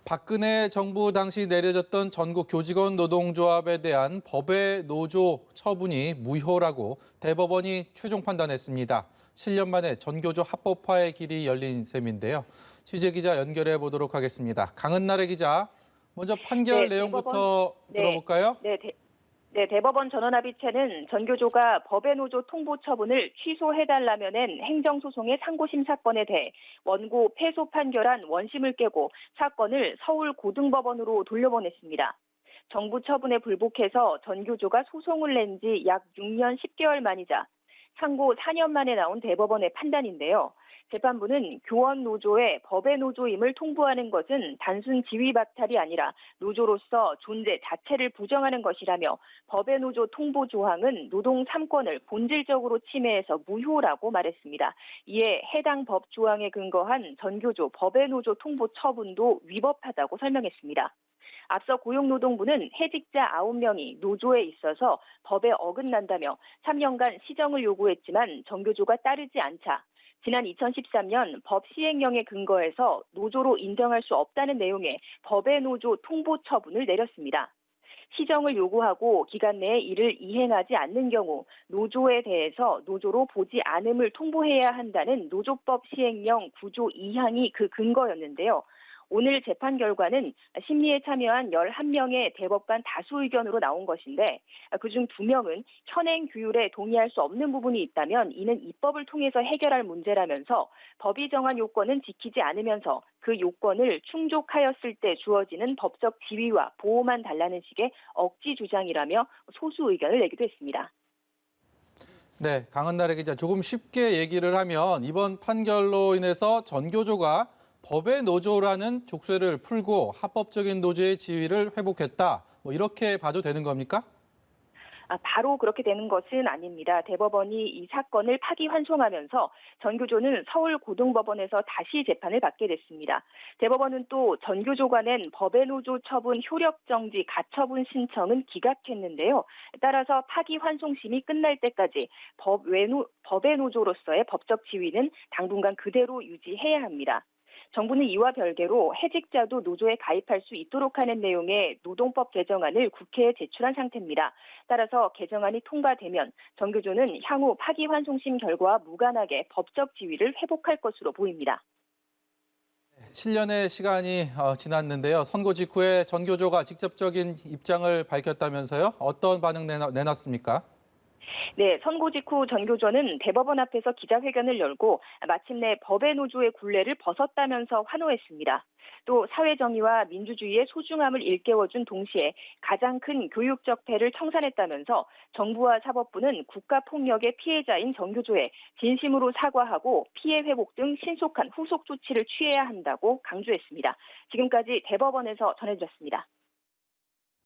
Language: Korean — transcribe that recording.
박근혜 정부 당시 내려졌던 전국 교직원 노동조합에 대한 법의 노조 처분이 무효라고 대법원이 최종 판단했습니다. 7년 만에 전교조 합법화의 길이 열린 셈인데요. 취재기자 연결해 보도록 하겠습니다. 강은나래 기자, 먼저 판결 네, 내용부터 네, 들어볼까요? 대법원 전원합의체는 전교조가 법의 노조 통보 처분을 취소해달라며 낸 행정소송의 상고심 사건에 대해 원고 패소 판결한 원심을 깨고 사건을 서울고등법원으로 돌려보냈습니다. 정부 처분에 불복해서 전교조가 소송을 낸 지 약 6년 10개월 만이자 상고 4년 만에 나온 대법원의 판단인데요. 재판부는 교원 노조의 법의 노조임을 통보하는 것은 단순 지위 박탈이 아니라 노조로서 존재 자체를 부정하는 것이라며 법의 노조 통보 조항은 노동 3권을 본질적으로 침해해서 무효라고 말했습니다. 이에 해당 법 조항에 근거한 전교조 법의 노조 통보 처분도 위법하다고 설명했습니다. 앞서 고용노동부는 해직자 9명이 노조에 있어서 법에 어긋난다며 3년간 시정을 요구했지만 전교조가 따르지 않자 지난 2013년 법 시행령에 근거해서 노조로 인정할 수 없다는 내용의 법의 노조 통보 처분을 내렸습니다. 시정을 요구하고 기간 내에 이를 이행하지 않는 경우 노조에 대해서 노조로 보지 않음을 통보해야 한다는 노조법 시행령 9조 2항이 그 근거였는데요. 오늘 재판 결과는 심리에 참여한 11명의 대법관 다수 의견으로 나온 것인데 그중 2명은 현행 규율에 동의할 수 없는 부분이 있다면 이는 입법을 통해서 해결할 문제라면서 법이 정한 요건은 지키지 않으면서 그 요건을 충족하였을 때 주어지는 법적 지위와 보호만 달라는 식의 억지 주장이라며 소수 의견을 내기도 했습니다. 네, 강은나래 기자, 조금 쉽게 얘기를 하면 이번 판결로 인해서 전교조가 법의 노조라는 족쇄를 풀고 합법적인 노조의 지위를 회복했다. 이렇게 봐도 되는 겁니까? 바로 그렇게 되는 것은 아닙니다. 대법원이 이 사건을 파기환송하면서 전교조는 서울고등법원에서 다시 재판을 받게 됐습니다. 대법원은 또 전교조가 낸 법의 노조 처분 효력정지 가처분 신청은 기각했는데요. 따라서 파기환송심이 끝날 때까지 법의 노조로서의 법적 지위는 당분간 그대로 유지해야 합니다. 정부는 이와 별개로 해직자도 노조에 가입할 수 있도록 하는 내용의 노동법 개정안을 국회에 제출한 상태입니다. 따라서 개정안이 통과되면 전교조는 향후 파기환송심 결과와 무관하게 법적 지위를 회복할 것으로 보입니다. 7년의 시간이 지났는데요. 선고 직후에 전교조가 직접적인 입장을 밝혔다면서요? 어떤 반응 내놨습니까? 네, 선고 직후 전교조는 대법원 앞에서 기자회견을 열고 마침내 법의 노조의 굴레를 벗었다면서 환호했습니다. 또 사회정의와 민주주의의 소중함을 일깨워준 동시에 가장 큰 교육적 폐를 청산했다면서 정부와 사법부는 국가폭력의 피해자인 전교조에 진심으로 사과하고 피해 회복 등 신속한 후속 조치를 취해야 한다고 강조했습니다. 지금까지 대법원에서 전해드렸습니다.